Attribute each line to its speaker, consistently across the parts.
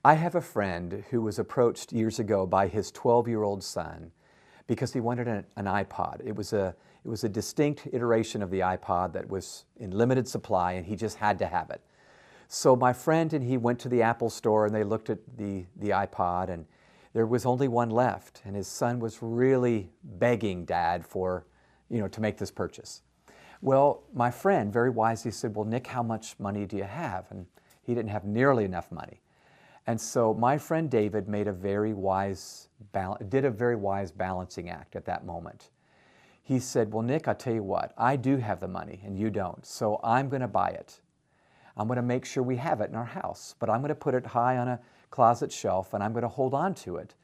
Speaker 1: I have a friend who was approached years ago by his 12-year-old son because he wanted an iPod. It was a distinct iteration of the iPod that was in limited supply, and he just had to have it. So my friend and he went to the Apple store and they looked at the iPod, and there was only one left, and his son was really begging Dad for, to make this purchase. Well, my friend very wisely said, "Well, Nick, how much money do you have?" And he didn't have nearly enough money. And so my friend David did a very wise balancing act at that moment. He said, "Well, Nick, I'll tell you what, I do have the money and you don't, so I'm going to buy it. I'm going to make sure we have it in our house, but I'm going to put it high on a closet shelf and I'm going to hold on to it.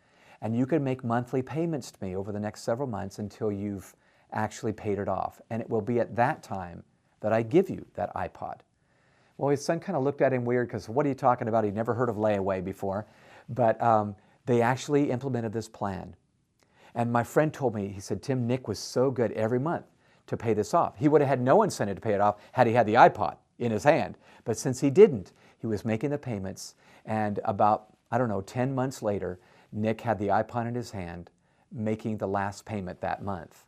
Speaker 1: And you can make monthly payments to me over the next several months until you've actually paid it off. And it will be at that time that I give you that iPod." Well, his son kind of looked at him weird because what are you talking about? He'd never heard of layaway before. But they actually implemented this plan. And my friend told me, he said, "Tim, Nick was so good every month to pay this off. He would have had no incentive to pay it off had he had the iPod in his hand. But since he didn't, he was making the payments. And about, 10 months later, Nick had the iPod in his hand, making the last payment that month."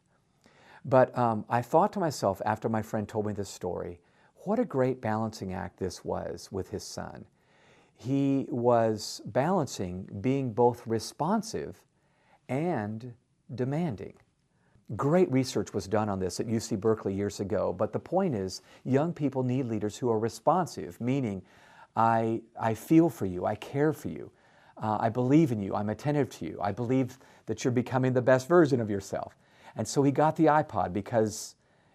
Speaker 1: But I thought to myself after my friend told me this story, what a great balancing act this was with his son. He was balancing being both responsive and demanding. Great research was done on this at UC Berkeley years ago, but the point is, young people need leaders who are responsive, meaning I feel for you, I care for you, I believe in you, I'm attentive to you, I believe that you're becoming the best version of yourself. And so he got the iPod because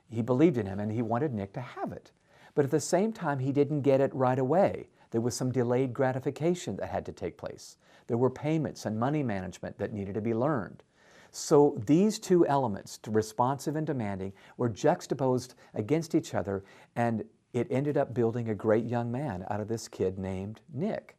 Speaker 1: he believed in him and he wanted Nick to have it. But at the same time, he didn't get it right away. There was some delayed gratification that had to take place. There were payments and money management that needed to be learned. So these two elements, responsive and demanding, were juxtaposed against each other, and it ended up building a great young man out of this kid named Nick.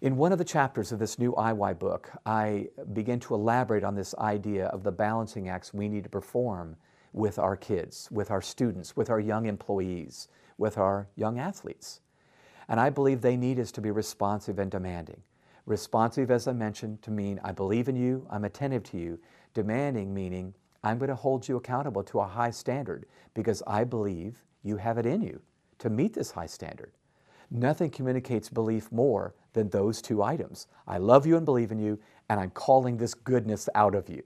Speaker 1: In one of the chapters of this new IY book, I begin to elaborate on this idea of the balancing acts we need to perform with our kids, with our students, with our young employees, with our young athletes. And I believe they need us to be responsive and demanding. Responsive, as I mentioned, to mean I believe in you, I'm attentive to you. Demanding meaning I'm going to hold you accountable to a high standard because I believe you have it in you to meet this high standard. Nothing communicates belief more than those two items. I love you and believe in you, and I'm calling this goodness out of you.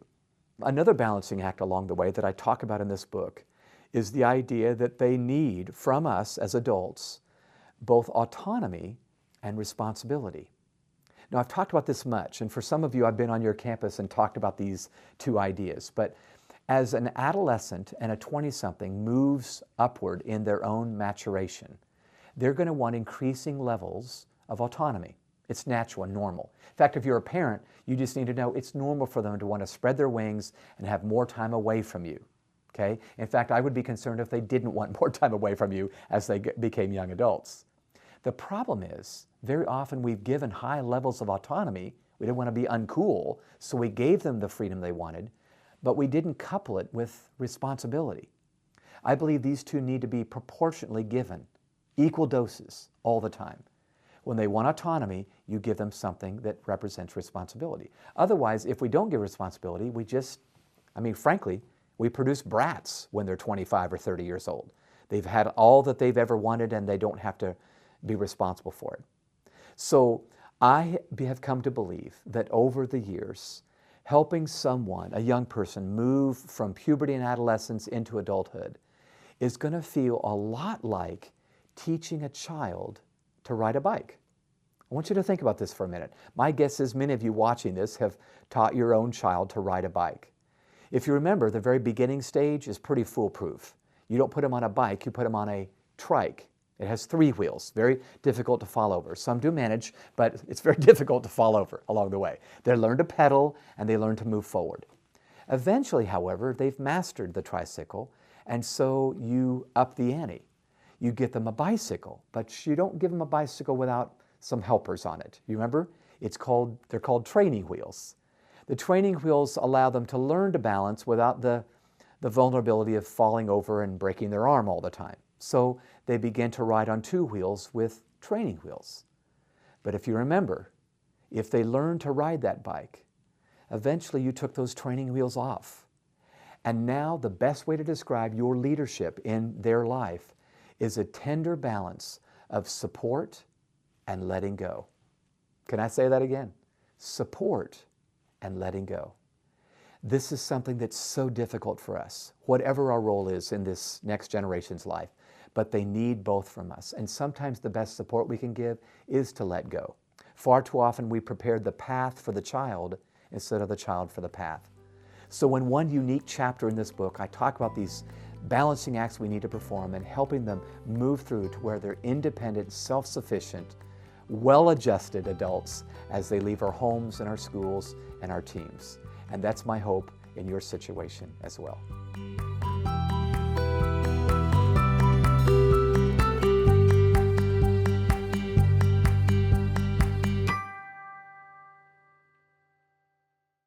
Speaker 1: Another balancing act along the way that I talk about in this book is the idea that they need from us as adults both autonomy and responsibility. Now, I've talked about this much, and for some of you, I've been on your campus and talked about these two ideas. But as an adolescent and a 20-something moves upward in their own maturation, they're going to want increasing levels of autonomy. It's natural and normal. In fact, if you're a parent, you just need to know it's normal for them to want to spread their wings and have more time away from you. Okay? In fact, I would be concerned if they didn't want more time away from you as they became young adults. The problem is, very often we've given high levels of autonomy. We didn't want to be uncool, so we gave them the freedom they wanted, but we didn't couple it with responsibility. I believe these two need to be proportionately given, equal doses all the time. When they want autonomy, you give them something that represents responsibility. Otherwise, if we don't give responsibility, frankly, we produce brats when they're 25 or 30 years old. They've had all that they've ever wanted and they don't have to be responsible for it. So I have come to believe that over the years, helping someone, a young person, move from puberty and adolescence into adulthood is going to feel a lot like teaching a child to ride a bike. I want you to think about this for a minute. My guess is many of you watching this have taught your own child to ride a bike. If you remember, the very beginning stage is pretty foolproof. You don't put them on a bike, you put them on a trike. It has 3 wheels, very difficult to fall over. Some do manage, but it's very difficult to fall over along the way. They learn to pedal and they learn to move forward. Eventually, however, they've mastered the tricycle, and so you up the ante. You get them a bicycle, but you don't give them a bicycle without some helpers on it. You remember? They're called training wheels. The training wheels allow them to learn to balance without the vulnerability of falling over and breaking their arm all the time. So they begin to ride on 2 wheels with training wheels. But if you remember, if they learned to ride that bike, eventually you took those training wheels off. And now the best way to describe your leadership in their life is a tender balance of support and letting go. Can I say that again? Support and letting go. This is something that's so difficult for us, whatever our role is in this next generation's life, but they need both from us. And sometimes the best support we can give is to let go. Far too often we prepared the path for the child instead of the child for the path. So in one unique chapter in this book, I talk about these balancing acts we need to perform and helping them move through to where they're independent, self-sufficient, well-adjusted adults as they leave our homes and our schools and our teams. And that's my hope in your situation as well.